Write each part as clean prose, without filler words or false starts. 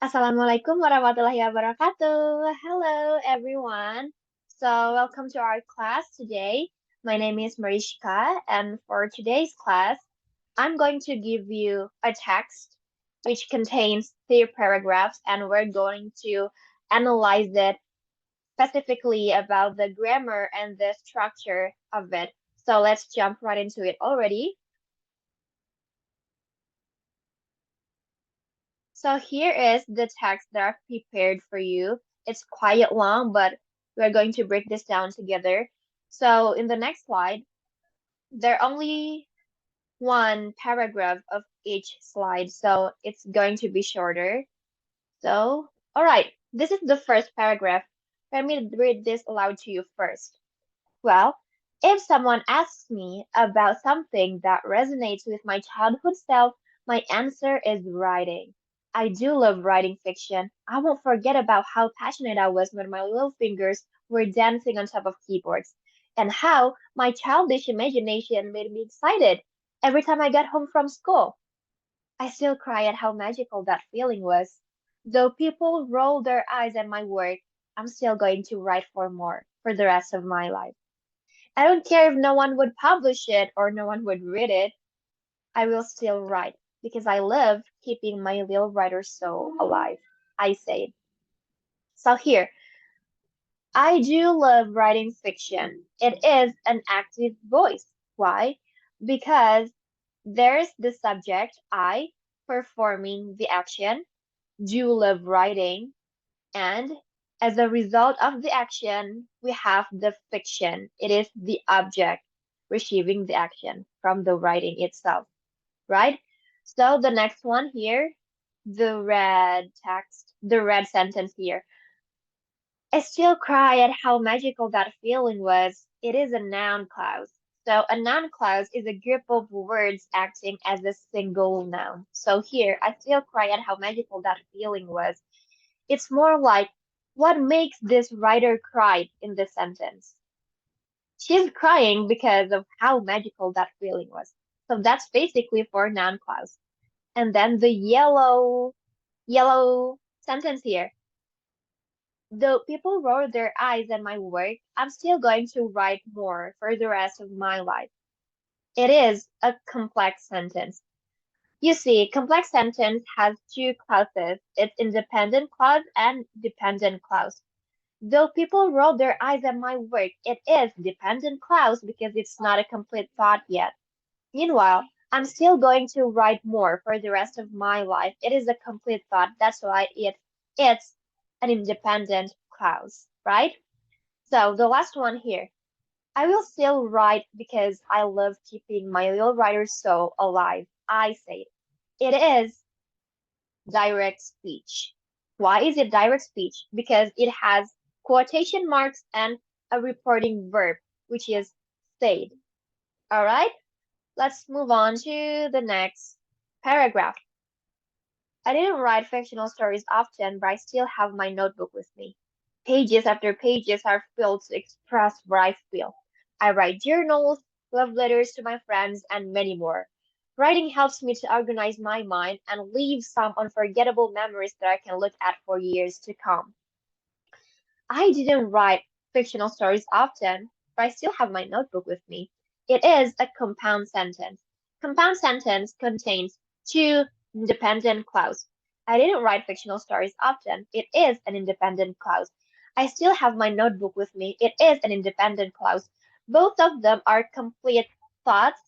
Assalamualaikum warahmatullahi wabarakatuh. Hello, everyone. So, welcome to our class today. My name is Marishka, and for today's class, I'm going to give you a text which contains three paragraphs, and we're going to analyze it specifically about the grammar and the structure of it. So, let's jump right into it already. So here is the text that I've prepared for you. It's quite long, but we're going to break this down together. So in the next slide, there are only one paragraph of each slide, so it's going to be shorter. So, all right, this is the first paragraph. Let me read this aloud to you first. Well, if someone asks me about something that resonates with my childhood self, my answer is writing. I do love writing fiction. I won't forget about how passionate I was when my little fingers were dancing on top of keyboards, and how my childish imagination made me excited every time I got home from school. I still cry at how magical that feeling was. Though people roll their eyes at my work, I'm still going to write for more for the rest of my life. I don't care if no one would publish it or no one would read it. I will still write because I love keeping my little writer soul alive. I say. So here, I do love writing fiction. It is an active voice. Why? Because there's the subject, I, performing the action, do love writing, and as a result of the action, we have the fiction. It is the object receiving the action from the writing itself, right? So the next one here, the red text, the red sentence here. I still cry at how magical that feeling was. It is a noun clause. So a noun clause is a group of words acting as a single noun. So here, I still cry at how magical that feeling was. It's more like what makes this writer cry in this sentence. She's crying because of how magical that feeling was. So that's basically for noun clause. And then the yellow sentence here. Though people roll their eyes at my work, I'm still going to write more for the rest of my life. It is a complex sentence. You see, complex sentence has two clauses. It's independent clause and dependent clause. Though people roll their eyes at my work, it is dependent clause because it's not a complete thought yet. Meanwhile, I'm still going to write more for the rest of my life. It is a complete thought. That's why it's an independent clause, right? So the last one here. I will still write because I love keeping my little writer's soul alive. I say it is direct speech. Why is it direct speech? Because it has quotation marks and a reporting verb, which is said. All right, let's move on to the next paragraph. I didn't write fictional stories often, but I still have my notebook with me. Pages after pages are filled to express what I feel. I write journals, love letters to my friends, and many more. Writing helps me to organize my mind and leave some unforgettable memories that I can look at for years to come. I didn't write fictional stories often, but I still have my notebook with me. It is a compound sentence. Compound sentence contains two independent clauses. I didn't write fictional stories often. It is an independent clause. I still have my notebook with me. It is an independent clause. Both of them are complete thoughts,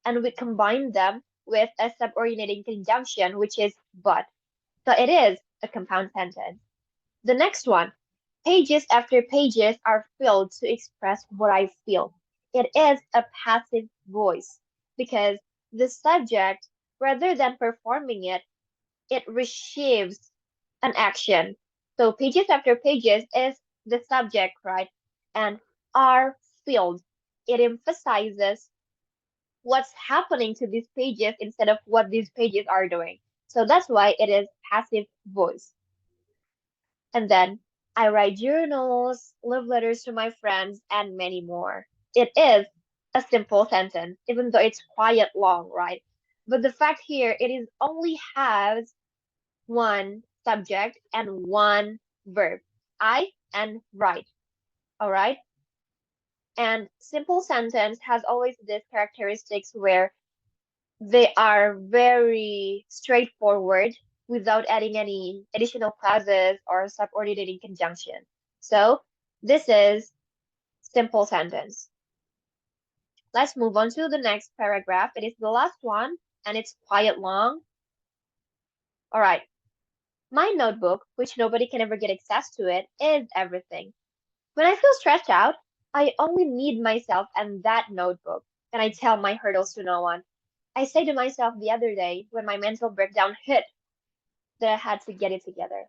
and we combine them with a subordinating conjunction, which is but. So it is a compound sentence. The next one. Pages after pages are filled to express what I feel. It is a passive voice because the subject, rather than performing it, it receives an action. So pages after pages is the subject, right? And are filled. It emphasizes what's happening to these pages instead of what these pages are doing. So that's why it is passive voice. And then I write journals, love letters to my friends, and many more. It is a simple sentence, even though it's quite long, right? But the fact here, it is only has one subject, and one verb. I and write. All right. And simple sentence has always this characteristics where they are very straightforward without adding any additional clauses or subordinating conjunction. So this is simple sentence. Let's move on to the next paragraph. It is the last one and it's quite long. All right. My notebook, which nobody can ever get access to it, is everything. When I feel stressed out, I only need myself and that notebook, and I tell my hurdles to no one. I say to myself the other day when my mental breakdown hit that I had to get it together.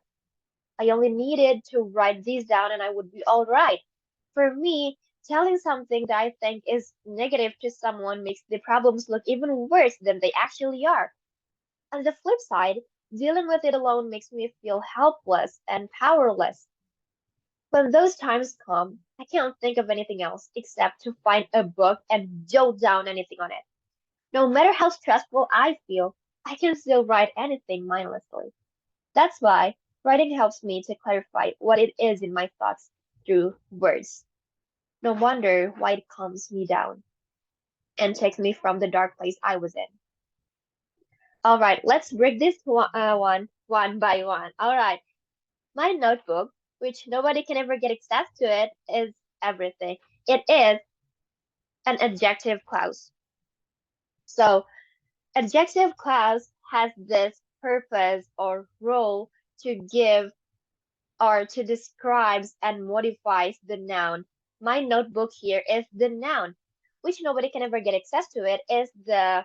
I only needed to write these down and I would be all right. For me, telling something that I think is negative to someone makes the problems look even worse than they actually are. On the flip side, dealing with it alone makes me feel helpless and powerless. When those times come, I can't think of anything else except to find a book and jot down anything on it. No matter how stressful I feel, I can still write anything mindlessly. That's why writing helps me to clarify what it is in my thoughts through words. No wonder why it calms me down and takes me from the dark place I was in. All right, let's break this one by one. All right, my notebook, which nobody can ever get access to it, is everything. It is an adjective clause. So, adjective clause has this purpose or role to give or to describes and modifies the noun. My notebook here is the noun, which nobody can ever get access to it, is the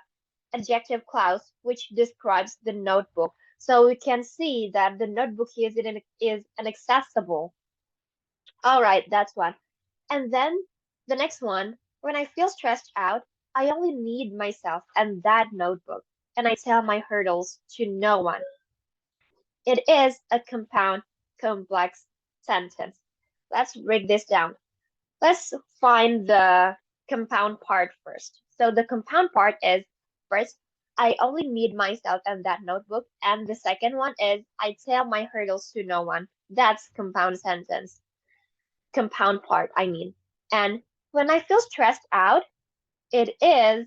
adjective clause, which describes the notebook. So we can see that the notebook here is inaccessible. All right, that's one. And then the next one, when I feel stressed out, I only need myself and that notebook, and I tell my hurdles to no one. It is a compound, complex sentence. Let's break this down. Let's find the compound part first. So the compound part is first, I only need myself and that notebook. And the second one is I tell my hurdles to no one. That's compound sentence. Compound part, I mean. And when I feel stressed out, it is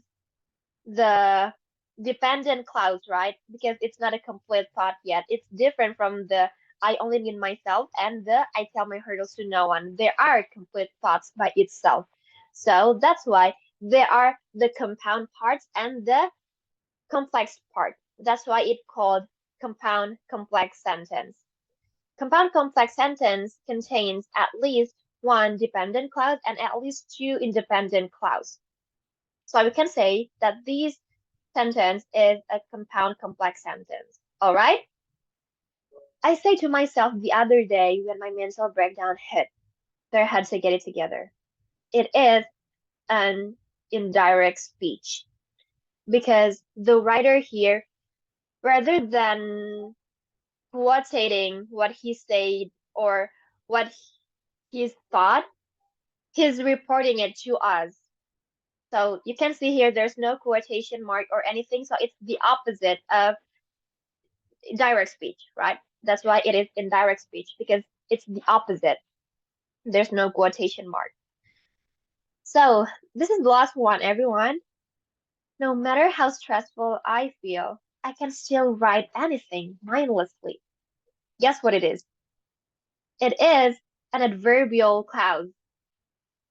the dependent clause, right? Because it's not a complete thought yet. It's different from the I only need myself and the I tell my hurdles to no one. They are complete thoughts by itself. So that's why there are the compound parts and the complex part. That's why it's called compound complex sentence. Compound complex sentence contains at least one dependent clause and at least two independent clause. So we can say that these sentence is a compound complex sentence. All right? I say to myself the other day when my mental breakdown hit, there had to get it together. It is an indirect speech because the writer here, rather than quotating what he said or what he thought, he's reporting it to us. So you can see here there's no quotation mark or anything. So it's the opposite of direct speech, right? That's why it is indirect speech because it's the opposite. There's no quotation mark. So this is the last one, everyone. No matter how stressful I feel, I can still write anything mindlessly. Guess what it is? It is an adverbial clause.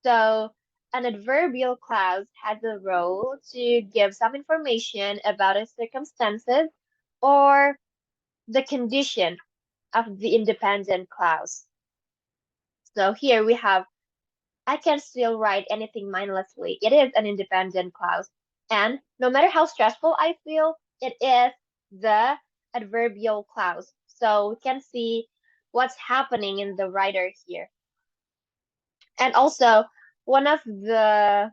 So an adverbial clause has a role to give some information about a circumstances or the condition of the independent clause. So here we have I can still write anything mindlessly. It is an independent clause. And no matter how stressful I feel, it is the adverbial clause. So we can see what's happening in the writer here. And also, one of the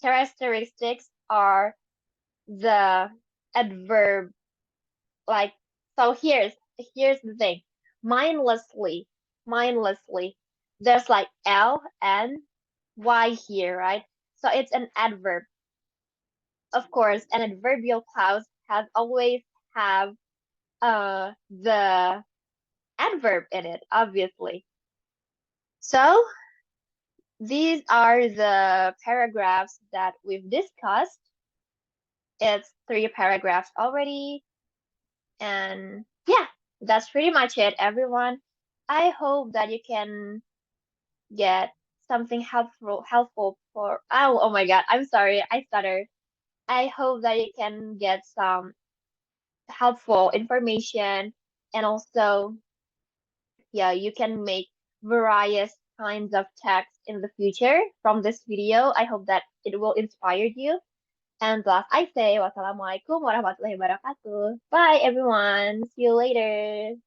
characteristics are the adverb. Like, so here's the thing. Mindlessly, mindlessly. There's like L and Y here, right? So it's an adverb. Of course, an adverbial clause has always have the adverb in it, obviously. So these are the paragraphs that we've discussed. It's three paragraphs already. And yeah, that's pretty much it, everyone. I hope that you can get something helpful for oh my god, I'm sorry, I stuttered. I hope that you can get some helpful information, and also yeah, you can make various kinds of text in the future from this video. I hope that it will inspire you. And plus, I say wassalamualaikum warahmatullahi wabarakatuh. Bye everyone. See you later.